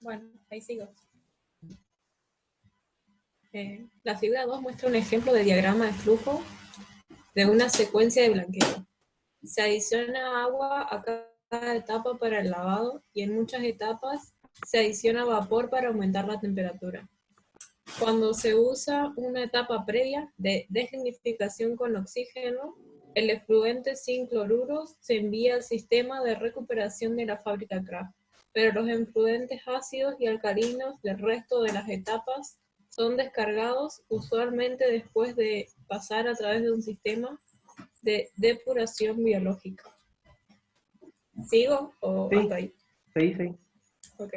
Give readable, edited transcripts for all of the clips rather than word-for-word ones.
Bueno, ahí sigo. La figura 2 muestra un ejemplo de diagrama de flujo de una secuencia de blanqueo. Se adiciona agua a cada etapa para el lavado y en muchas etapas se adiciona vapor para aumentar la temperatura. Cuando se usa una etapa previa de deslignificación con oxígeno, el efluente sin cloruros se envía al sistema de recuperación de la fábrica Kraft, pero los efluentes ácidos y alcalinos del resto de las etapas son descargados usualmente después de pasar a través de un sistema de depuración biológica. ¿Sigo o Sí, hasta ahí? sí. Ok.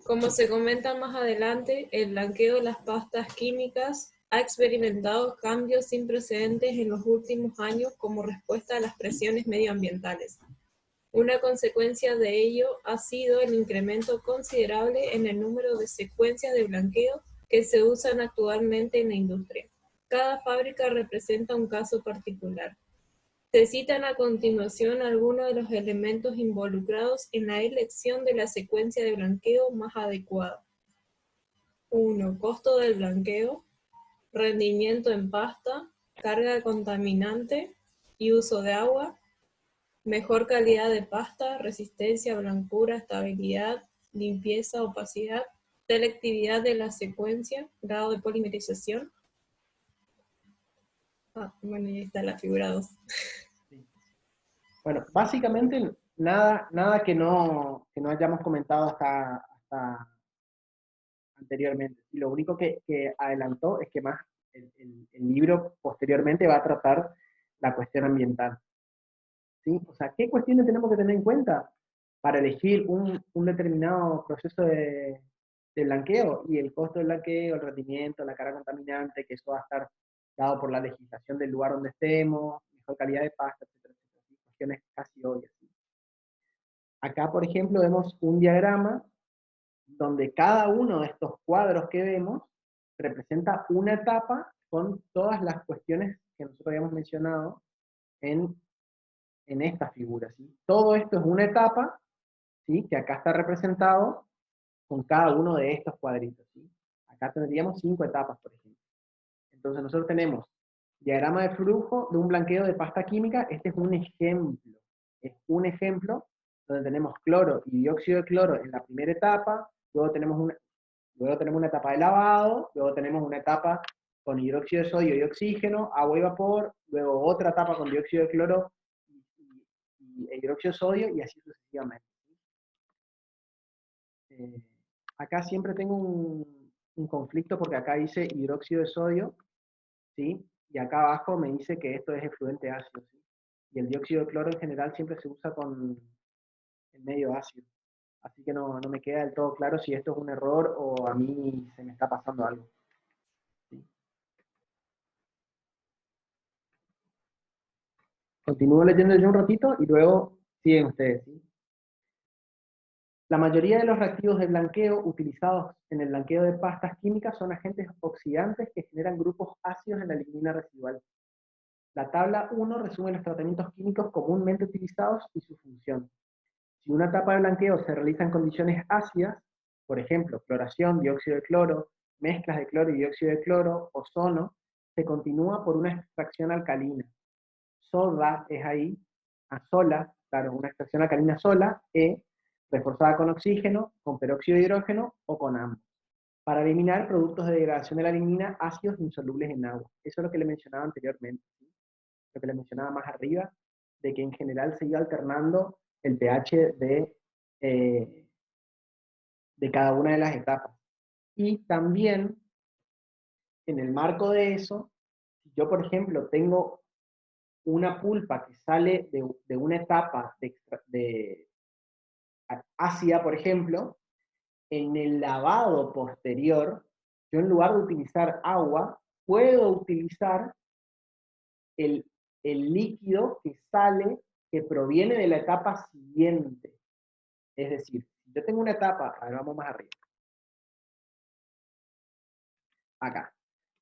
Como se comenta más adelante, el blanqueo de las pastas químicas ha experimentado cambios sin precedentes en los últimos años como respuesta a las presiones medioambientales. Una consecuencia de ello ha sido el incremento considerable en el número de secuencias de blanqueo que se usan actualmente en la industria. Cada fábrica representa un caso particular. Se citan a continuación algunos de los elementos involucrados en la elección de la secuencia de blanqueo más adecuada. 1. Costo del blanqueo, rendimiento en pasta, carga contaminante y uso de agua, mejor calidad de pasta, resistencia, blancura, estabilidad, limpieza, opacidad, selectividad de la secuencia, grado de polimerización. Bueno, y ahí está la figura 2. Bueno, básicamente nada que no hayamos comentado hasta anteriormente. Y lo único que adelantó es que más el libro posteriormente va a tratar la cuestión ambiental. ¿Sí? O sea, ¿qué cuestiones tenemos que tener en cuenta para elegir un determinado proceso de blanqueo? Y el costo del blanqueo, el rendimiento, la carga contaminante, que eso va a estar dado por la legislación del lugar donde estemos, mejor calidad de pasta, etcétera, etcétera. Cuestiones casi obvias. ¿Sí? Acá, por ejemplo, vemos un diagrama donde cada uno de estos cuadros que vemos representa una etapa con todas las cuestiones que nosotros habíamos mencionado en esta figura. ¿Sí? Todo esto es una etapa, ¿sí? Que acá está representado con cada uno de estos cuadritos. ¿Sí? Acá tendríamos 5 etapas, por ejemplo. Entonces nosotros tenemos diagrama de flujo de un blanqueo de pasta química. Este es un ejemplo. Es un ejemplo donde tenemos cloro y dióxido de cloro en la primera etapa, luego tenemos una etapa de lavado, luego tenemos una etapa con hidróxido de sodio y oxígeno, agua y vapor, luego otra etapa con dióxido de cloro y hidróxido de sodio, y así sucesivamente. Acá siempre tengo un conflicto porque acá dice hidróxido de sodio, ¿sí? Y acá abajo me dice que esto es efluente ácido, ¿sí? Y el dióxido de cloro en general siempre se usa con el medio ácido. Así que no me queda del todo claro si esto es un error o a mí se me está pasando algo. ¿Sí? Continúo leyendo yo un ratito y luego siguen ustedes. ¿Sí? La mayoría de los reactivos de blanqueo utilizados en el blanqueo de pastas químicas son agentes oxidantes que generan grupos ácidos en la lignina residual. La tabla 1 resume los tratamientos químicos comúnmente utilizados y su función. Si una etapa de blanqueo se realiza en condiciones ácidas, por ejemplo, cloración, dióxido de cloro, mezclas de cloro y dióxido de cloro, ozono, se continúa por una extracción alcalina. Soda es ahí, a sola, claro, una extracción alcalina sola, reforzada con oxígeno, con peróxido de hidrógeno o con ambos, para eliminar productos de degradación de la lignina ácidos insolubles en agua. Eso es lo que le mencionaba anteriormente, ¿sí? Lo que le mencionaba más arriba, de que en general se iba alternando el pH de cada una de las etapas. Y también, en el marco de eso, si yo, por ejemplo, tengo una pulpa que sale de una etapa de ácida, por ejemplo, en el lavado posterior, yo en lugar de utilizar agua, puedo utilizar el, el líquido que sale, que proviene de la etapa siguiente. Es decir, si yo tengo una etapa, a ver, vamos más arriba. Acá.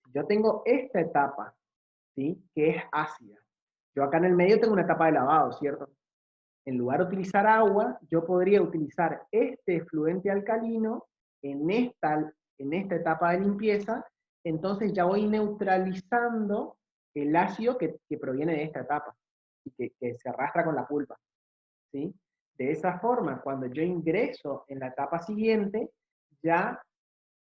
Si yo tengo esta etapa, ¿sí? Que es ácida. Yo acá en el medio tengo una etapa de lavado, ¿cierto? En lugar de utilizar agua, yo podría utilizar este efluente alcalino en esta etapa de limpieza, entonces ya voy neutralizando el ácido que proviene de esta etapa y que se arrastra con la pulpa, ¿sí? De esa forma, cuando yo ingreso en la etapa siguiente, ya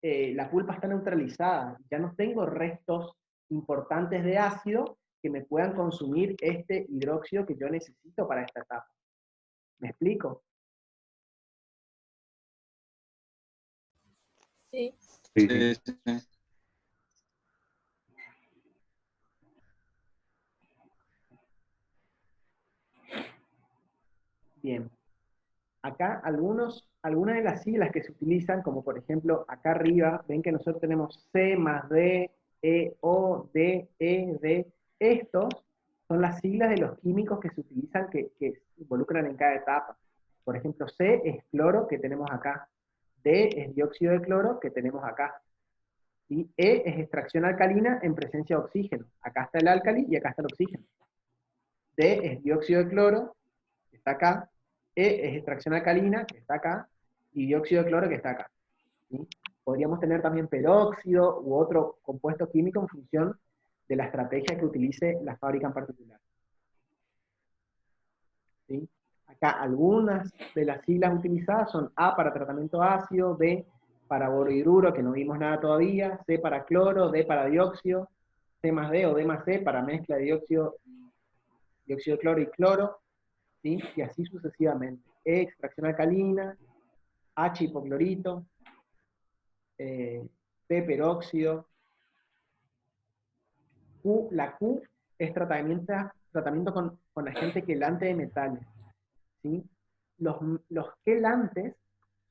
la pulpa está neutralizada, ya no tengo restos importantes de ácido que me puedan consumir este hidróxido que yo necesito para esta etapa. ¿Me explico? Sí. Sí, sí. Sí, sí. Bien. Acá algunas de las siglas que se utilizan, como por ejemplo acá arriba, ven que nosotros tenemos C más D, E, O, D, E, D. Estos son las siglas de los químicos que se utilizan que se involucran en cada etapa. Por ejemplo, C es cloro, que tenemos acá. D es dióxido de cloro, que tenemos acá. Y E es extracción alcalina en presencia de oxígeno. Acá está el álcali y acá está el oxígeno. D es dióxido de cloro, que está acá. E es extracción alcalina, que está acá. Y dióxido de cloro, que está acá. ¿Sí? Podríamos tener también peróxido u otro compuesto químico en función de la estrategia que utilice la fábrica en particular. ¿Sí? Acá algunas de las siglas utilizadas son A para tratamiento ácido, B para borohidruro, que no vimos nada todavía, C para cloro, D para dióxido, C más D o D más C para mezcla de dióxido de cloro y cloro, ¿sí? Y así sucesivamente. E, extracción alcalina, H, hipoclorito, P, peróxido, Q, la Q es tratamiento con agente quelante de metales, ¿sí? Los quelantes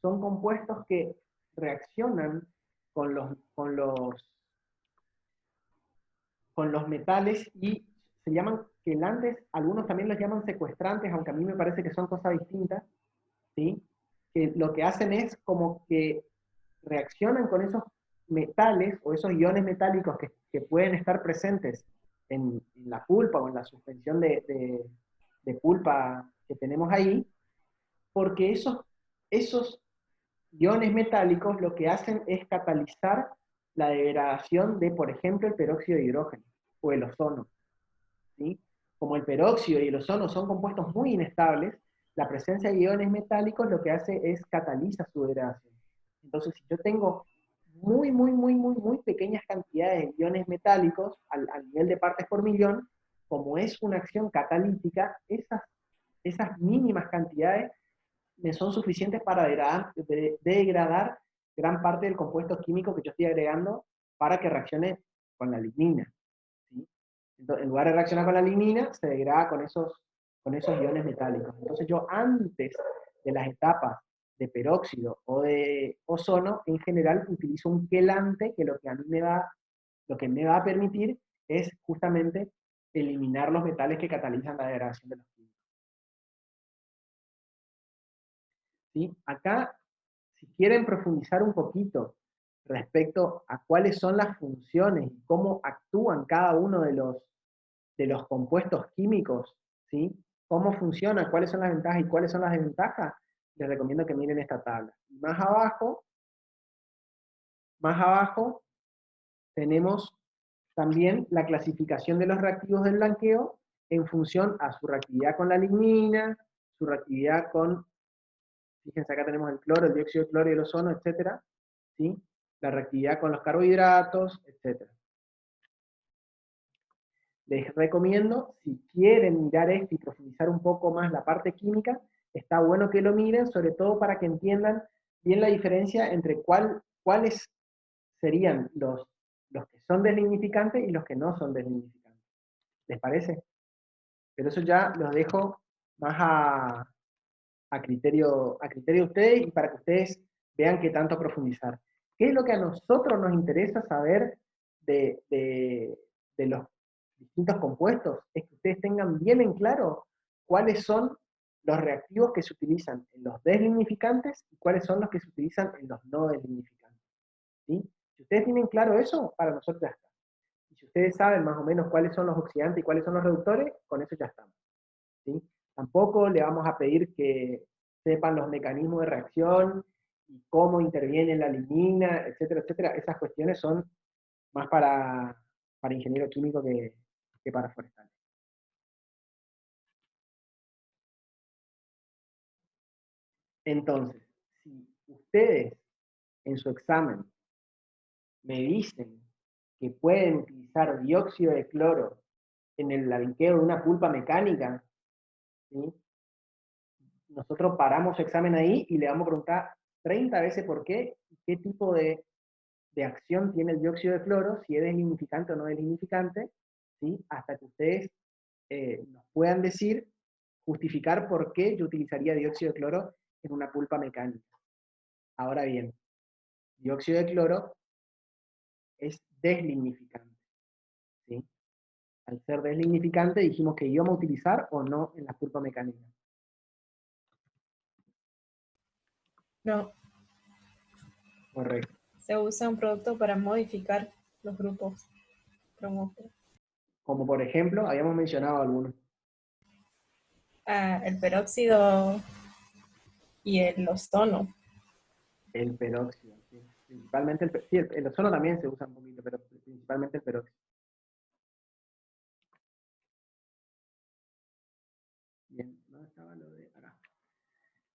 son compuestos que reaccionan con los metales y se llaman quelantes, algunos también los llaman secuestrantes, aunque a mí me parece que son cosas distintas, ¿sí? Que lo que hacen es como que reaccionan con esos metales o esos iones metálicos que pueden estar presentes en la pulpa o en la suspensión de pulpa que tenemos ahí, porque esos iones metálicos lo que hacen es catalizar la degradación de, por ejemplo, el peróxido de hidrógeno o el ozono, ¿sí? Como el peróxido y el ozono son compuestos muy inestables, la presencia de iones metálicos lo que hace es cataliza su degradación. Entonces, si yo tengo muy pequeñas cantidades de iones metálicos al nivel de partes por millón, como es una acción catalítica, esas mínimas cantidades me son suficientes para degradar gran parte del compuesto químico que yo estoy agregando para que reaccione con la lignina, ¿sí? Entonces, en lugar de reaccionar con la lignina, se degrada con esos iones metálicos. Entonces yo antes de las etapas de peróxido o de ozono, en general utilizo un quelante que lo que me va a permitir es justamente eliminar los metales que catalizan la degradación de los químicos. ¿Sí? Acá, si quieren profundizar un poquito respecto a cuáles son las funciones y cómo actúan cada uno de los compuestos químicos, ¿sí? Cómo funciona, cuáles son las ventajas y cuáles son las desventajas, les recomiendo que miren esta tabla. Más abajo tenemos también la clasificación de los reactivos del blanqueo en función a su reactividad con la lignina, su reactividad con, fíjense acá tenemos el cloro, el dióxido de cloro y el ozono, etcétera, ¿sí? La reactividad con los carbohidratos, etcétera. Les recomiendo, si quieren mirar esto y profundizar un poco más la parte química, está bueno que lo miren, sobre todo para que entiendan bien la diferencia entre cuáles serían los que son deslignificantes y los que no son deslignificantes. ¿Les parece? Pero eso ya los dejo más a criterio de ustedes y para que ustedes vean qué tanto profundizar. ¿Qué es lo que a nosotros nos interesa saber de los distintos compuestos? Es que ustedes tengan bien en claro cuáles son los reactivos que se utilizan en los deslignificantes y cuáles son los que se utilizan en los no deslignificantes, ¿sí? Si ustedes tienen claro eso, para nosotros ya está. Y si ustedes saben más o menos cuáles son los oxidantes y cuáles son los reductores, con eso ya estamos, ¿sí? Tampoco le vamos a pedir que sepan los mecanismos de reacción y cómo interviene la lignina, etcétera, etcétera. Esas cuestiones son más para ingeniero químico que para forestal. Entonces, si ustedes en su examen me dicen que pueden utilizar dióxido de cloro en el blanqueo de una pulpa mecánica, ¿sí? Nosotros paramos su examen ahí y le vamos a preguntar 30 veces por qué y qué tipo de acción tiene el dióxido de cloro, si es deslignificante o no deslignificante, ¿sí? Hasta que ustedes nos puedan decir, justificar por qué yo utilizaría dióxido de cloro en una pulpa mecánica. Ahora bien, dióxido de cloro es deslignificante, ¿sí? Al ser deslignificante dijimos que íbamos a utilizar o no en la pulpa mecánica. No, Correcto. se usa un producto para modificar los grupos cromóforos. Como por ejemplo, habíamos mencionado algunos. El peróxido y el ozono. El peróxido, ¿sí? Principalmente sí, el ozono también se usa un poquito, pero principalmente el peróxido. Bien, ¿dónde estaba lo de acá?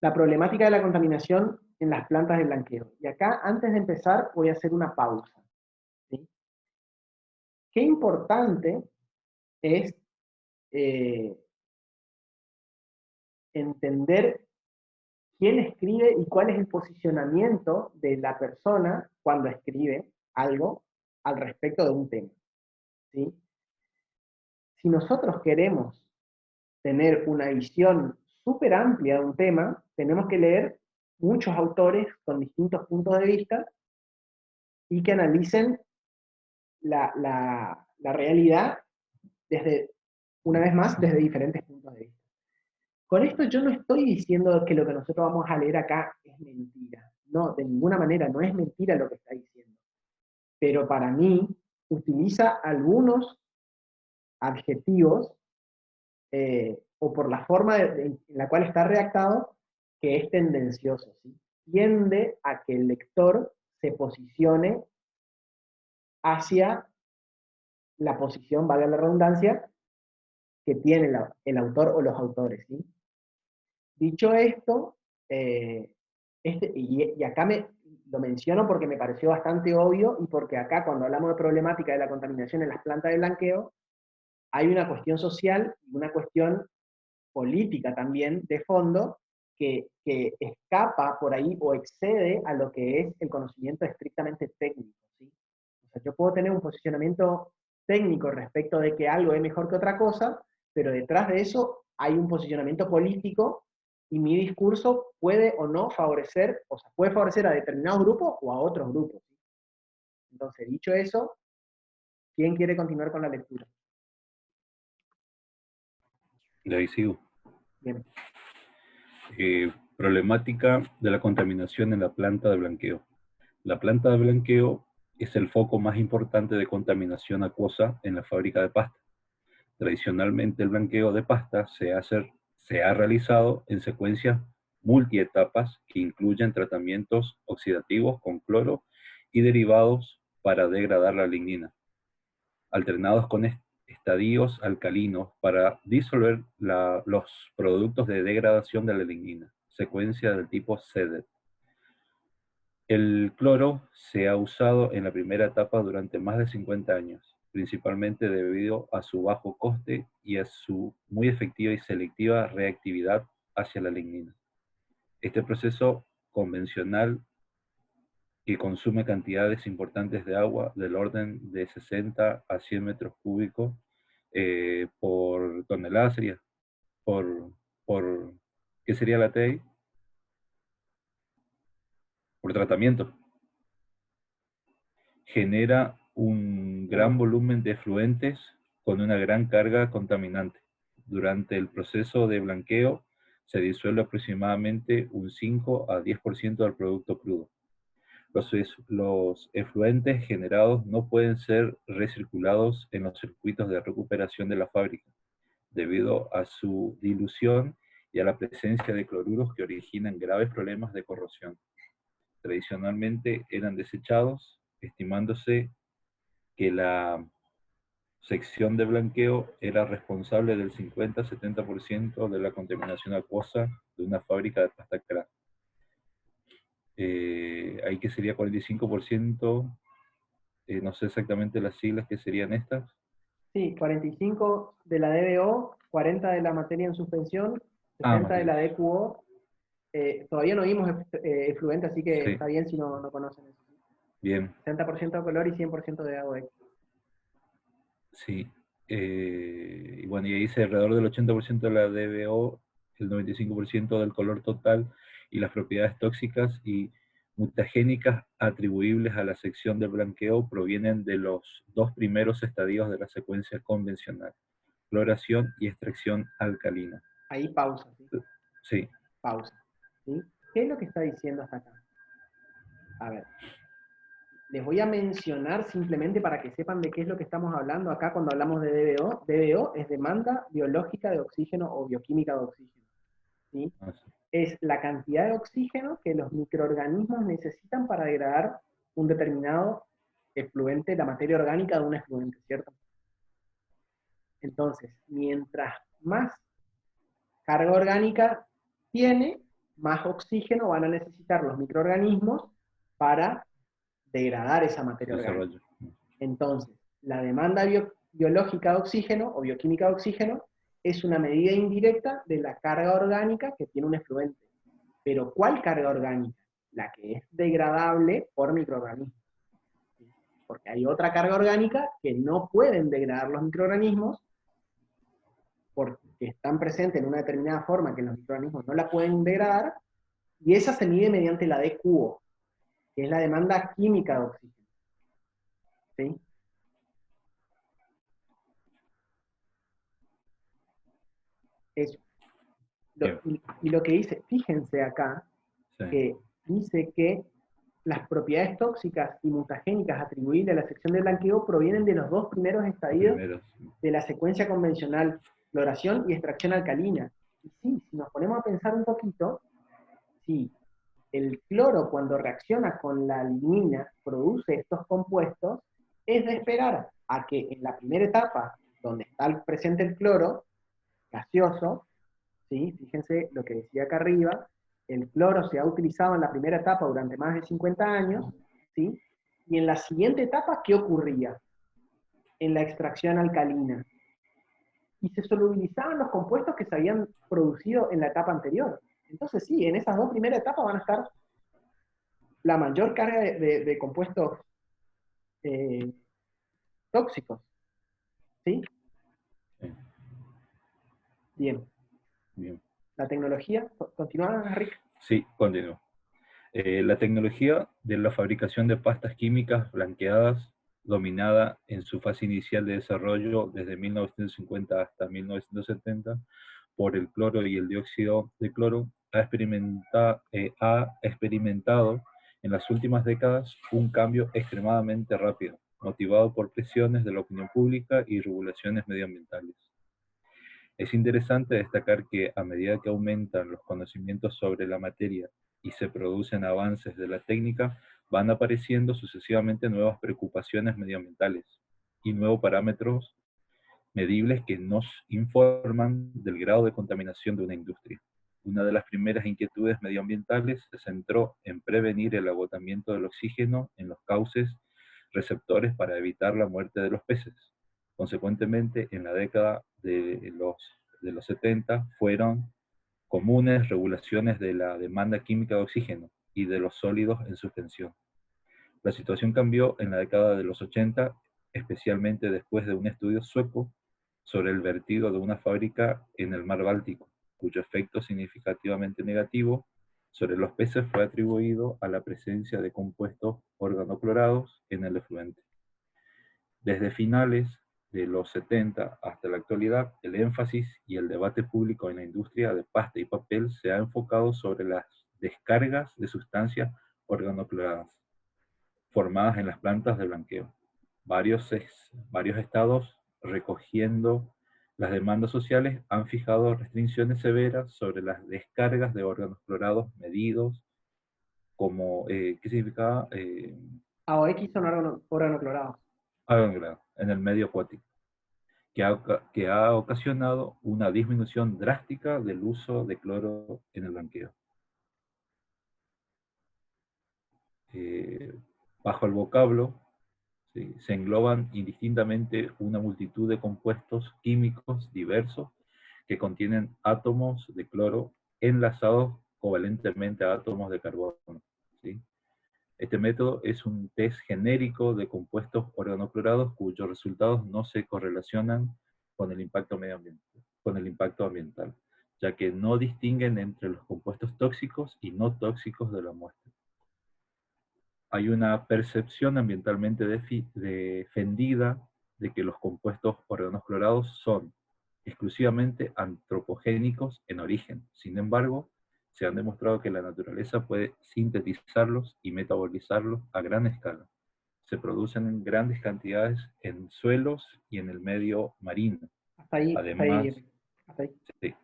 La problemática de la contaminación en las plantas de blanqueo. Y acá, antes de empezar, voy a hacer una pausa, ¿sí? Qué importante es entender quién escribe y cuál es el posicionamiento de la persona cuando escribe algo al respecto de un tema, ¿sí? Si nosotros queremos tener una visión súper amplia de un tema, tenemos que leer muchos autores con distintos puntos de vista y que analicen la realidad desde, una vez más, desde diferentes puntos de vista. Con esto yo no estoy diciendo que lo que nosotros vamos a leer acá es mentira. No, de ninguna manera, no es mentira lo que está diciendo. Pero para mí, utiliza algunos adjetivos o por la forma en la cual está redactado, que es tendencioso, ¿sí? Tiende a que el lector se posicione hacia la posición, valga la redundancia, que tiene el autor o los autores, ¿sí? Dicho esto, y acá lo menciono porque me pareció bastante obvio y porque acá cuando hablamos de problemática de la contaminación en las plantas de blanqueo, hay una cuestión social y una cuestión política también de fondo que escapa por ahí o excede a lo que es el conocimiento estrictamente técnico, ¿sí? O sea, yo puedo tener un posicionamiento técnico respecto de que algo es mejor que otra cosa, pero detrás de eso hay un posicionamiento político y mi discurso puede o no favorecer, o sea, puede favorecer a determinados grupos o a otros grupos, ¿sí? Entonces, dicho eso, ¿quién quiere continuar con la lectura? De ahí sigo. Bien. Problemática de la contaminación en la planta de blanqueo. La planta de blanqueo es el foco más importante de contaminación acuosa en la fábrica de pasta. Tradicionalmente el blanqueo de pasta se ha realizado en secuencias multietapas que incluyen tratamientos oxidativos con cloro y derivados para degradar la lignina, alternados con estadios alcalinos para disolver los productos de degradación de la lignina, secuencia del tipo SEDET. El cloro se ha usado en la primera etapa durante más de 50 años, principalmente debido a su bajo coste y a su muy efectiva y selectiva reactividad hacia la lignina. Este proceso convencional que consume cantidades importantes de agua del orden de 60 a 100 metros cúbicos por tonelada sería, por ¿qué sería la TI? Por tratamiento. Genera un gran volumen de efluentes con una gran carga contaminante. Durante el proceso de blanqueo se disuelve aproximadamente un 5 a 10% del producto crudo. Los efluentes generados no pueden ser recirculados en los circuitos de recuperación de la fábrica, debido a su dilución y a la presencia de cloruros que originan graves problemas de corrosión. Tradicionalmente eran desechados, estimándose que la sección de blanqueo era responsable del 50-70% de la contaminación acuosa de una fábrica de pasta craft. Ahí que sería 45%, no sé exactamente las siglas que serían estas. Sí, 45 de la DBO, 40 de la materia en suspensión, 60 de la DQO. Todavía no vimos efluente, así que Sí. está bien si no conocen eso. Bien. 60% de color y 100% de agua. Sí. Y bueno, y ahí dice alrededor del 80% de la DBO, el 95% del color total y las propiedades tóxicas y mutagénicas atribuibles a la sección de blanqueo provienen de los dos primeros estadios de la secuencia convencional, cloración y extracción alcalina. Ahí pausa. ¿Sí? Sí. Pausa. ¿Sí? ¿Qué es lo que está diciendo hasta acá? A ver. Les voy a mencionar simplemente para que sepan de qué es lo que estamos hablando acá cuando hablamos de DBO. DBO es demanda biológica de oxígeno o bioquímica de oxígeno. ¿Sí? Es la cantidad de oxígeno que los microorganismos necesitan para degradar un determinado efluente, la materia orgánica de un efluente, ¿cierto? Entonces, mientras más carga orgánica tiene, más oxígeno van a necesitar los microorganismos para degradar esa materia orgánica. Entonces, la demanda biológica de oxígeno o bioquímica de oxígeno es una medida indirecta de la carga orgánica que tiene un efluente. Pero ¿cuál carga orgánica? La que es degradable por microorganismos. Porque hay otra carga orgánica que no pueden degradar los microorganismos porque están presentes en una determinada forma que los microorganismos no la pueden degradar, y esa se mide mediante la DQO, que es la demanda química de oxígeno. ¿Sí? Eso. Y lo que dice, fíjense acá, sí, que dice que las propiedades tóxicas y mutagénicas atribuibles a la sección de blanqueo provienen de los dos primeros estadios de la secuencia convencional, cloración y extracción alcalina. Y sí, si nos ponemos a pensar un poquito, sí, el cloro cuando reacciona con la lignina produce estos compuestos, es de esperar a que en la primera etapa, donde está presente el cloro gaseoso, ¿sí? Fíjense lo que decía acá arriba, el cloro se ha utilizado en la primera etapa durante más de 50 años, ¿sí? Y en la siguiente etapa, ¿qué ocurría? En la extracción alcalina. Y se solubilizaban los compuestos que se habían producido en la etapa anterior. Entonces sí, en esas dos primeras etapas van a estar la mayor carga de compuestos tóxicos. ¿Sí? Bien. Bien. ¿La tecnología? ¿Continúa, Rick? Sí, continúo. La tecnología de la fabricación de pastas químicas blanqueadas, dominada en su fase inicial de desarrollo desde 1950 hasta 1970 por el cloro y el dióxido de cloro, ha experimentado en las últimas décadas un cambio extremadamente rápido, motivado por presiones de la opinión pública y regulaciones medioambientales. Es interesante destacar que a medida que aumentan los conocimientos sobre la materia y se producen avances de la técnica, van apareciendo sucesivamente nuevas preocupaciones medioambientales y nuevos parámetros medibles que nos informan del grado de contaminación de una industria. Una de las primeras inquietudes medioambientales se centró en prevenir el agotamiento del oxígeno en los cauces receptores para evitar la muerte de los peces. Consecuentemente, en la década de los 70 fueron comunes regulaciones de la demanda química de oxígeno y de los sólidos en suspensión. La situación cambió en la década de los 80, especialmente después de un estudio sueco sobre el vertido de una fábrica en el mar Báltico, cuyo efecto significativamente negativo sobre los peces fue atribuido a la presencia de compuestos organoclorados en el efluente. Desde finales de los 70 hasta la actualidad, el énfasis y el debate público en la industria de pasta y papel se ha enfocado sobre las descargas de sustancias organocloradas formadas en las plantas de blanqueo. Varios estados recogiendo Las demandas sociales han fijado restricciones severas sobre las descargas de órganos clorados medidos como, ¿qué significaba? AOX son órganos clorados. Órganos clorados en el medio acuático, que ha ocasionado una disminución drástica del uso de cloro en el blanqueo. Bajo el vocablo, ¿sí?, se engloban indistintamente una multitud de compuestos químicos diversos que contienen átomos de cloro enlazados covalentemente a átomos de carbono, ¿sí? Este método es un test genérico de compuestos organoclorados cuyos resultados no se correlacionan con el impacto ambiental, ya que no distinguen entre los compuestos tóxicos y no tóxicos de la muestra. Hay una percepción ambientalmente defendida de que los compuestos organoclorados son exclusivamente antropogénicos en origen. Sin embargo, se han demostrado que la naturaleza puede sintetizarlos y metabolizarlos a gran escala. Se producen en grandes cantidades en suelos y en el medio marino. Hasta ahí, Además, hasta ahí. sí.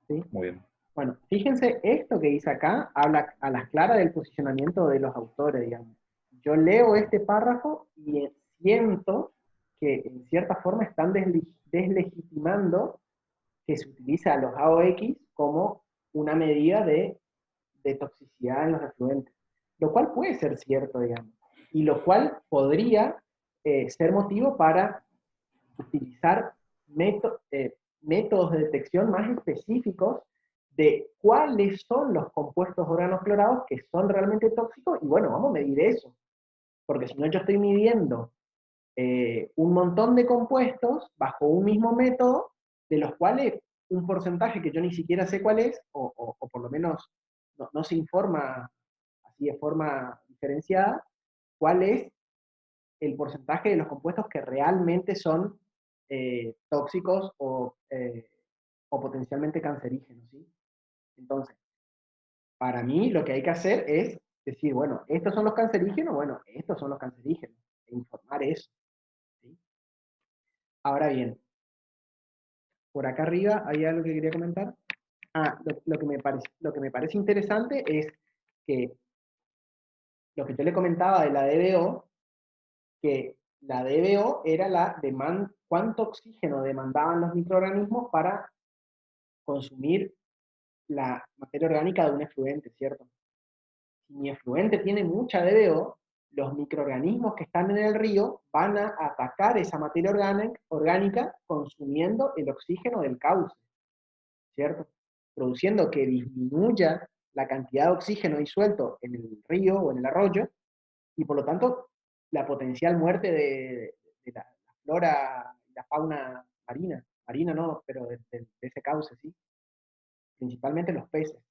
¿Sí? Muy bien. Bueno, fíjense, esto que dice acá habla a las claras del posicionamiento de los autores, digamos. Yo leo este párrafo y siento que en cierta forma están deslegitimando que se utiliza a los AOX como una medida de toxicidad en los efluentes, lo cual puede ser cierto, digamos, y lo cual podría ser motivo para utilizar métodos de detección más específicos de cuáles son los compuestos organoclorados que son realmente tóxicos, y bueno, vamos a medir eso, porque si no yo estoy midiendo un montón de compuestos bajo un mismo método, de los cuales un porcentaje que yo ni siquiera sé cuál es, o por lo menos no se informa así de forma diferenciada, cuál es el porcentaje de los compuestos que realmente son tóxicos o potencialmente cancerígenos, ¿sí? Entonces, para mí lo que hay que hacer es decir, bueno, estos son los cancerígenos, bueno, estos son los cancerígenos, e informar eso, ¿sí? Ahora bien, por acá arriba hay algo que quería comentar. Lo que me parece interesante es que lo que yo le comentaba de la DBO, que la DBO era la demanda, cuánto oxígeno demandaban los microorganismos para consumir la materia orgánica de un efluente, ¿cierto? Si mi efluente tiene mucha DBO, los microorganismos que están en el río van a atacar esa materia orgánica consumiendo el oxígeno del cauce, ¿cierto? Produciendo que disminuya la cantidad de oxígeno disuelto en el río o en el arroyo, y por lo tanto la potencial muerte de la flora y la fauna marina no, pero de ese cauce, ¿sí? Principalmente los peces.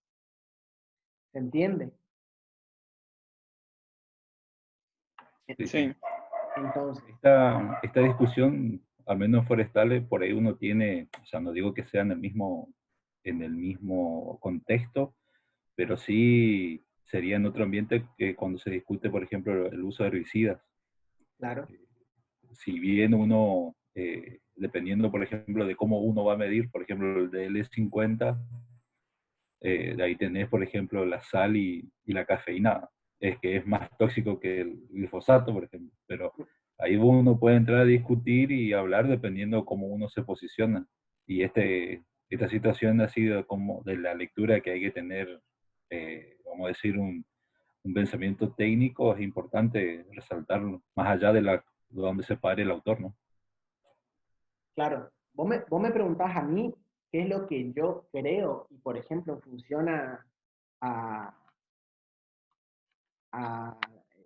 ¿Se entiende? Sí. Entonces, esta discusión, al menos forestales, por ahí uno tiene, o sea, no digo que sea en el mismo contexto, pero sí sería en otro ambiente que cuando se discute, por ejemplo, el uso de herbicidas. claro. Si bien uno, dependiendo, por ejemplo, de cómo uno va a medir, por ejemplo, el DL50, de ahí tenés, por ejemplo, la sal y la cafeína, es que es más tóxico que el glifosato, por ejemplo, pero ahí uno puede entrar a discutir y hablar dependiendo cómo uno se posiciona. Y esta situación ha sido como de la lectura que hay que tener, vamos a decir, un pensamiento técnico, es importante resaltarlo, más allá de donde se pare el autor, ¿no? Claro, vos me preguntás a mí qué es lo que yo creo, y por ejemplo, funciona a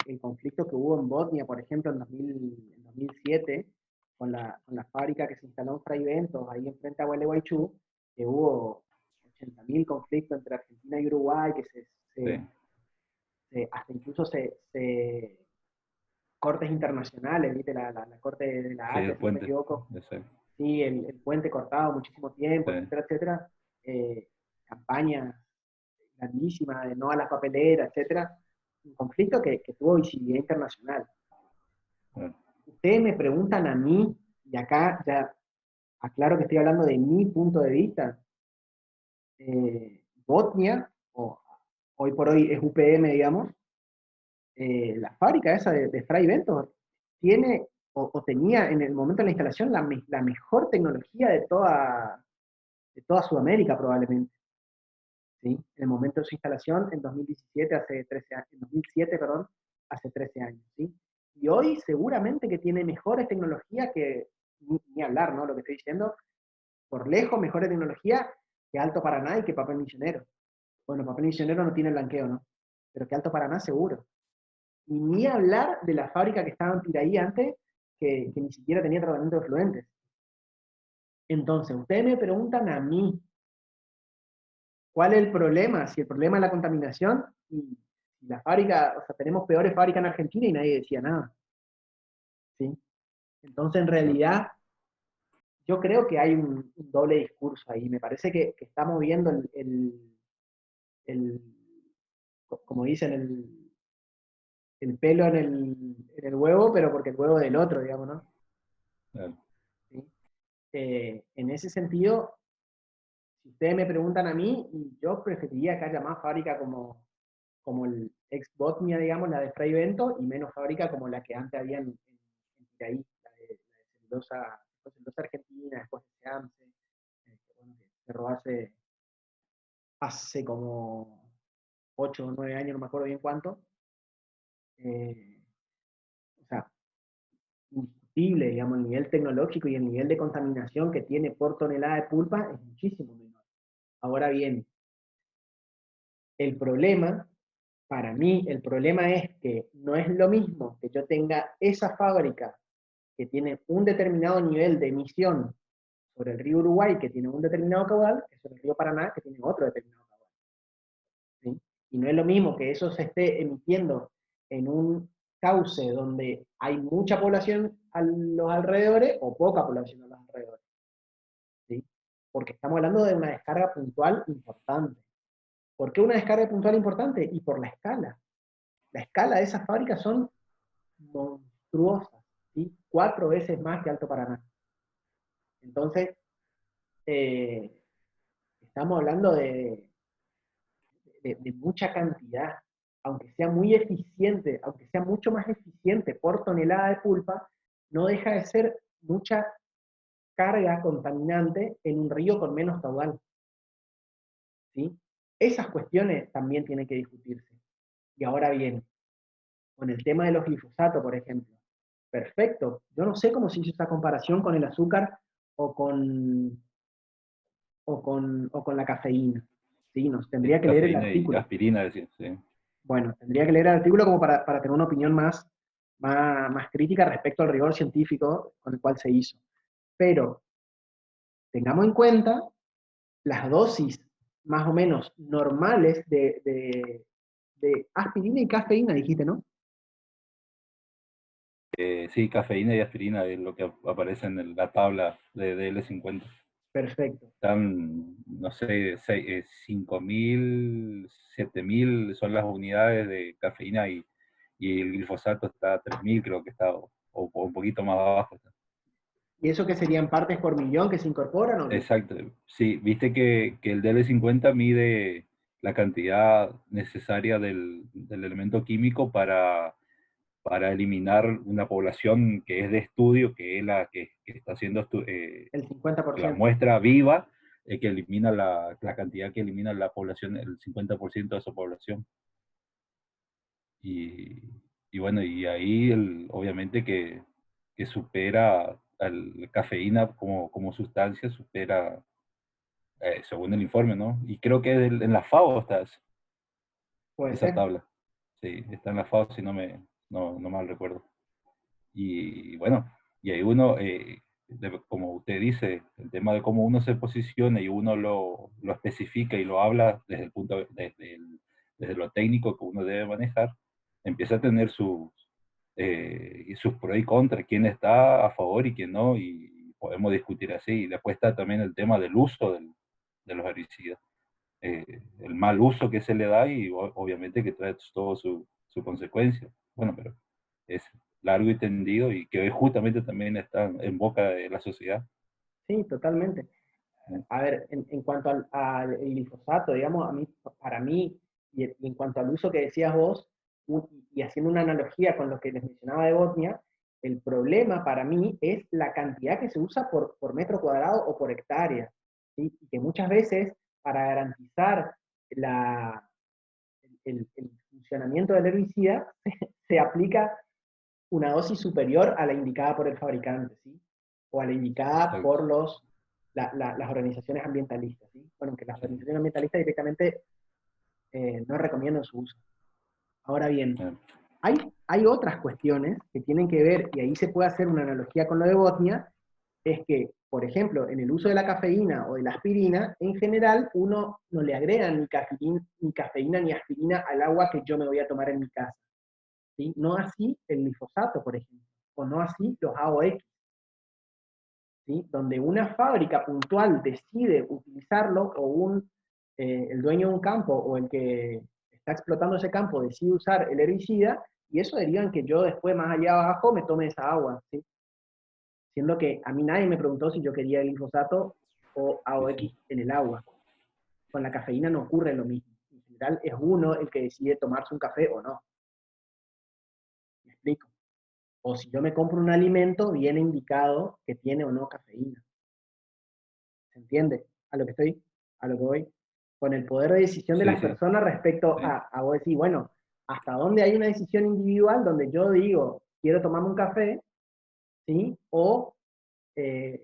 el conflicto que hubo en Bosnia, por ejemplo, en 2007, con la fábrica que se instaló en Fray Bentos, ahí enfrente a Gualeguaychú, que hubo 80.000 conflictos entre Argentina y Uruguay, que hasta incluso cortes internacionales, ¿viste? La corte de la Sí, Haya, el si no me puente. equivoco. Sí, el puente cortado muchísimo tiempo, Sí. etcétera, etcétera. Campaña grandísima de no a la papelera, etcétera. Un conflicto que tuvo visibilidad internacional. Bueno. Ustedes me preguntan a mí, y acá ya aclaro que estoy hablando de mi punto de vista, Botnia, o hoy por hoy es UPM, digamos, la fábrica esa de Fray Bentos tiene o tenía en el momento de la instalación la mejor tecnología de toda Sudamérica probablemente. ¿Sí? En el momento de su instalación, en 2017, hace 13 años, en 2007, perdón, hace 13 años. ¿Sí? Y hoy seguramente que tiene mejores tecnologías que, ni hablar, ¿no? Lo que estoy diciendo, por lejos mejores tecnologías que Alto Paraná y que Papel Misionero. Bueno, Papel Misionero no tiene blanqueo, ¿no? Pero que Alto Paraná seguro. Y ni hablar de la fábrica que estaba en Piraí antes, que ni siquiera tenía tratamiento de fluentes. Entonces, ustedes me preguntan a mí, ¿cuál es el problema? Si el problema es la contaminación, y la fábrica, o sea, tenemos peores fábricas en Argentina y nadie decía nada. ¿Sí? Entonces, en realidad, yo creo que hay un doble discurso ahí. Me parece que estamos viendo el, como dicen, el pelo en el huevo, pero porque el huevo es del otro, digamos, ¿no? Claro. ¿Sí? En ese sentido, si ustedes me preguntan a mí, yo preferiría que haya más fábrica como el ex Botnia, digamos, la de Fray Bento, y menos fábrica como la que antes había en Piraí, la de celulosa argentina, después de Seamse, bueno, que cerró hace como 8 o 9 años, no me acuerdo bien cuánto. O sea, indiscutible, digamos, el nivel tecnológico y el nivel de contaminación que tiene por tonelada de pulpa es muchísimo menor. Ahora bien, el problema, para mí, el problema es que no es lo mismo que yo tenga esa fábrica que tiene un determinado nivel de emisión sobre el río Uruguay, que tiene un determinado caudal, que sobre el río Paraná, que tiene otro determinado caudal. ¿Sí? Y no es lo mismo que eso se esté emitiendo en un cauce donde hay mucha población a los alrededores o poca población a los alrededores. ¿Sí? Porque estamos hablando de una descarga puntual importante. ¿Por qué una descarga puntual importante? Y por la escala. La escala de esas fábricas son monstruosas, ¿sí? 4 veces más que Alto Paraná. Entonces, eh, estamos hablando de mucha cantidad, aunque sea muy eficiente, aunque sea mucho más eficiente por tonelada de pulpa, no deja de ser mucha carga contaminante en un río con menos caudal. ¿Sí? Esas cuestiones también tienen que discutirse. Y ahora bien, con el tema de los glifosatos, por ejemplo, perfecto. Yo no sé cómo se hizo esa comparación con el azúcar o con la cafeína. ¿Sí? Nos tendría que leer el Cafeína y artículo. aspirina, decía, sí. Bueno, tendría que leer el artículo como para tener una opinión más crítica respecto al rigor científico con el cual se hizo. Pero tengamos en cuenta las dosis más o menos normales de aspirina y cafeína, dijiste, ¿no? Sí, cafeína y aspirina es lo que aparece en la tabla de DL50. Perfecto. Están, no sé, 5.000, 7.000 son las unidades de cafeína y el glifosato está a 3.000, creo que está, o un poquito más abajo. ¿Y eso qué serían partes por millón que se incorporan o qué? Exacto, sí, viste que el DL50 mide la cantidad necesaria del elemento químico para eliminar una población que es de estudio, que es la que está haciendo El la 50%. muestra viva, que elimina la cantidad que elimina la población, el 50% de esa población. Y bueno, y ahí obviamente que supera al cafeína como sustancia, supera, según el informe, ¿no? Y creo que en la FAO está Puede esa ser. tabla. Sí, está en la FAO, si no mal recuerdo. Y bueno, y ahí uno, como usted dice, el tema de cómo uno se posiciona y uno lo especifica y lo habla desde el punto, desde lo técnico que uno debe manejar, empieza a tener sus pros y contras, quién está a favor y quién no, y podemos discutir así. Y después está también el tema del uso de los herbicidas, el mal uso que se le da y obviamente que trae todo su consecuencia. Bueno, pero es largo y tendido y que hoy justamente también está en boca de la sociedad. Sí, totalmente. A ver, en cuanto al glifosato, digamos, para mí, y en cuanto al uso que decías vos, y haciendo una analogía con lo que les mencionaba de Botnia, el problema para mí es la cantidad que se usa por metro cuadrado o por hectárea, ¿sí? Y que muchas veces, para garantizar el funcionamiento del herbicida, se aplica una dosis superior a la indicada por el fabricante, ¿sí? O a la indicada por las organizaciones ambientalistas, ¿sí? Bueno, que las organizaciones ambientalistas directamente no recomiendan su uso. Ahora bien, hay otras cuestiones que tienen que ver, y ahí se puede hacer una analogía con lo de Botnia, es que, por ejemplo, en el uso de la cafeína o de la aspirina, en general uno no le agrega ni cafeína ni aspirina al agua que yo me voy a tomar en mi casa, ¿sí? No así el glifosato, por ejemplo, o no así los AOX, ¿sí? Donde una fábrica puntual decide utilizarlo, o el dueño de un campo o el que está explotando ese campo decide usar el herbicida, y eso deriva en que yo después, más allá abajo, me tome esa agua, ¿sí? Siendo que a mí nadie me preguntó si yo quería el glifosato o AOX en el agua. Con la cafeína no ocurre lo mismo. En general es uno el que decide tomarse un café o no. ¿Me explico? O si yo me compro un alimento, viene indicado que tiene o no cafeína. ¿Se entiende? A lo que voy. Con el poder de decisión de las personas respecto a vos decir, bueno, hasta dónde hay una decisión individual donde yo digo, quiero tomarme un café, ¿sí? O que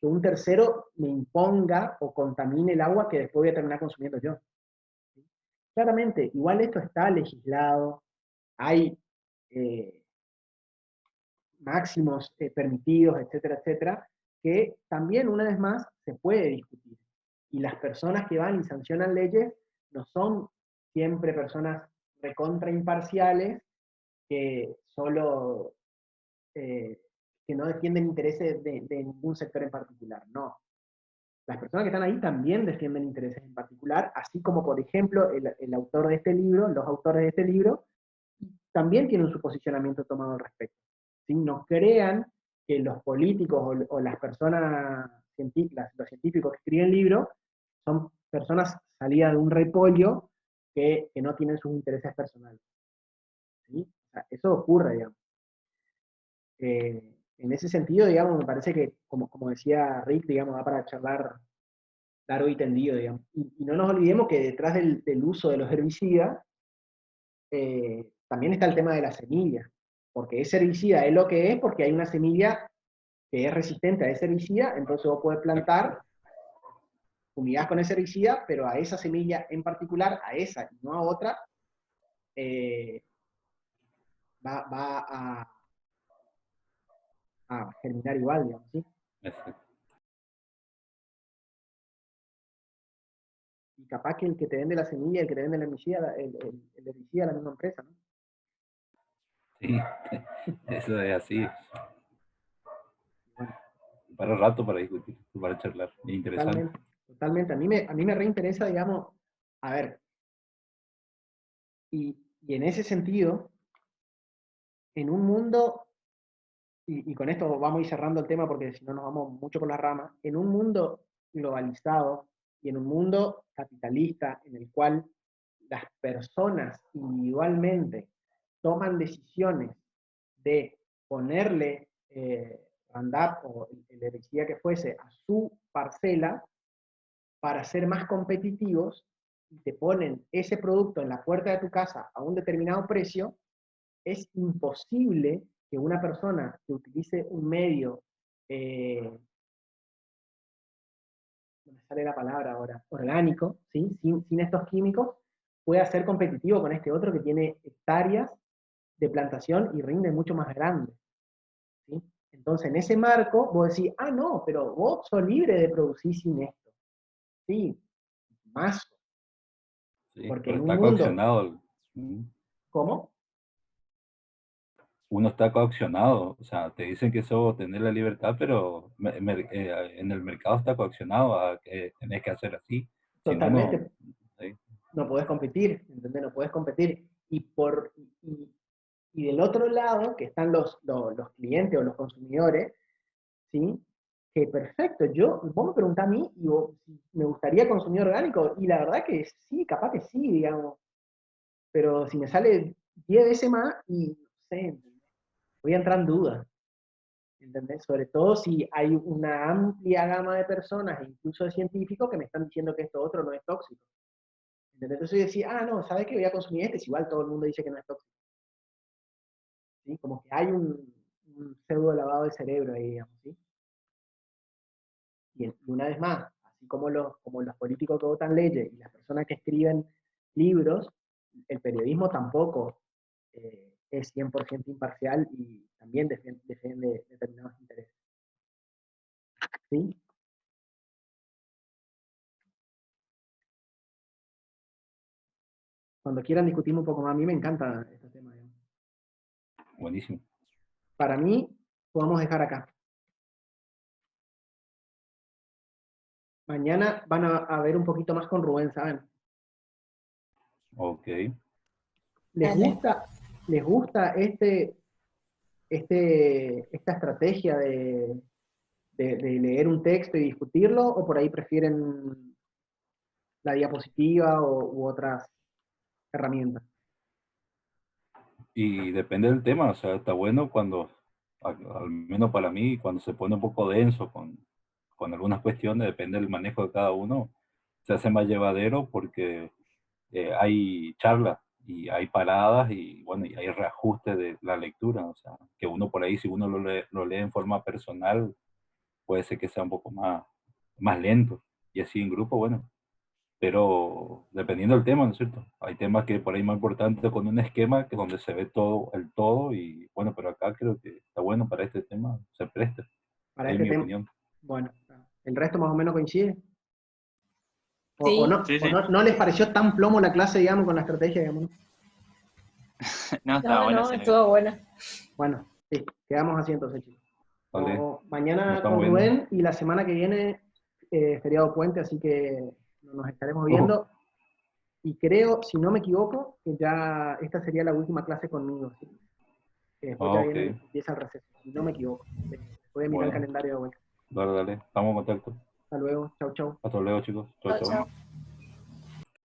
un tercero me imponga o contamine el agua que después voy a terminar consumiendo yo. ¿Sí? Claramente, igual esto está legislado, hay máximos permitidos, etcétera, etcétera, que también, una vez más, se puede discutir. Y las personas que van y sancionan leyes no son siempre personas recontra imparciales que solo que no defienden intereses de ningún sector en particular, no. Las personas que están ahí también defienden intereses en particular, así como, por ejemplo, el autor de este libro, los autores de este libro, también tienen su posicionamiento tomado al respecto. ¿Sí? No crean que los políticos o las personas científicas, los científicos que escriben libros, son personas salidas de un repollo que no tienen sus intereses personales. ¿Sí? O sea, eso ocurre, digamos. En ese sentido, digamos, me parece que, como decía Rick, digamos, da para charlar largo y tendido, digamos. Y no nos olvidemos que detrás del uso de los herbicidas, también está el tema de la semilla, porque ese herbicida es lo que es porque hay una semilla que es resistente a ese herbicida, entonces vos podés plantar, fumigás con ese herbicida, pero a esa semilla en particular, a esa y no a otra, va a germinar igual, digamos, ¿sí? Y capaz que el que te vende la semilla, el que te vende el herbicida, el herbicida, la misma empresa, ¿no? Sí, eso es así. Bueno, Para rato para discutir, para charlar. Es interesante. Totalmente. A mí me reinteresa, digamos, a ver, y en ese sentido, en un mundo, y con esto vamos a ir cerrando el tema porque si no nos vamos mucho por las ramas, en un mundo globalizado y en un mundo capitalista en el cual las personas individualmente toman decisiones de ponerle Roundup o el herbicida que fuese a su parcela para ser más competitivos, y te ponen ese producto en la puerta de tu casa a un determinado precio, es imposible que una persona que utilice un medio, no me sale la palabra ahora, orgánico, ¿sí? sin estos químicos, pueda ser competitivo con este otro que tiene hectáreas de plantación y rinde mucho más grande. ¿Sí? Entonces, en ese marco, vos decís, ah, no, pero vos sos libre de producir sin esto. Sí, más. Sí, Porque pero en un está mundo... coaccionado. ¿Cómo? Uno está coaccionado, o sea, te dicen que eso tener la libertad, pero en el mercado está coaccionado a que tenés que hacer así. Si no, no. Totalmente. Sí. No podés competir, ¿entendés? No podés competir. Y del otro lado, que están los clientes o los consumidores, ¿sí? que perfecto, vos me preguntás a mí y si me gustaría consumir orgánico, y la verdad que sí, capaz que sí, digamos, pero si me sale 10 veces más, y no sé, voy a entrar en duda, ¿entendés? Sobre todo si hay una amplia gama de personas, incluso de científicos, que me están diciendo que esto otro no es tóxico. ¿Entendés? Entonces yo decía, no, ¿sabes qué? Voy a consumir este, si igual todo el mundo dice que no es tóxico. ¿Sí? Como que hay un pseudo lavado de cerebro ahí, digamos, ¿sí? Y una vez más, así como los políticos que votan leyes y las personas que escriben libros, el periodismo tampoco es 100% imparcial y también defiende determinados intereses. ¿Sí? Cuando quieran discutir un poco más, a mí me encanta este tema. Digamos. Buenísimo. Para mí, podemos dejar acá. Mañana van a ver un poquito más con Rubén, ¿saben? Ok. ¿Les Dale. gusta esta estrategia de leer un texto y discutirlo, o por ahí prefieren la diapositiva u otras herramientas? Y depende del tema, o sea, está bueno cuando, al menos para mí, cuando se pone un poco denso con algunas cuestiones, depende del manejo de cada uno, se hace más llevadero porque hay charlas y hay paradas y bueno, y hay reajuste de la lectura, o sea, que uno por ahí, si uno lo lee en forma personal, puede ser que sea un poco más lento, y así en grupo, bueno, pero dependiendo del tema, ¿no es cierto? Hay temas que por ahí más importantes con un esquema que donde se ve todo, el todo, y bueno, pero acá creo que está bueno para este tema, se presta, Para es este mi tema. opinión. Bueno, ¿el resto más o menos coincide? Sí. Sí, sí. No les pareció tan plomo la clase, digamos, con la estrategia, digamos? No, estaba buena, No, sí. estuvo buena. Bueno, sí, quedamos así entonces, chicos. Vale, nos Mañana estamos con viendo. Rubén y la semana que viene feriado puente, así que nos estaremos Ojo. viendo. Y creo, si no me equivoco, que ya esta sería la última clase conmigo. ¿Sí? Que después ya Ok, empieza el receso, si no me equivoco. Voy a mirar el bueno, calendario de vuelta. dale, estamos en contacto. Hasta luego, chau, chau. Hasta luego, chicos. Chao, Chao, chao. chao.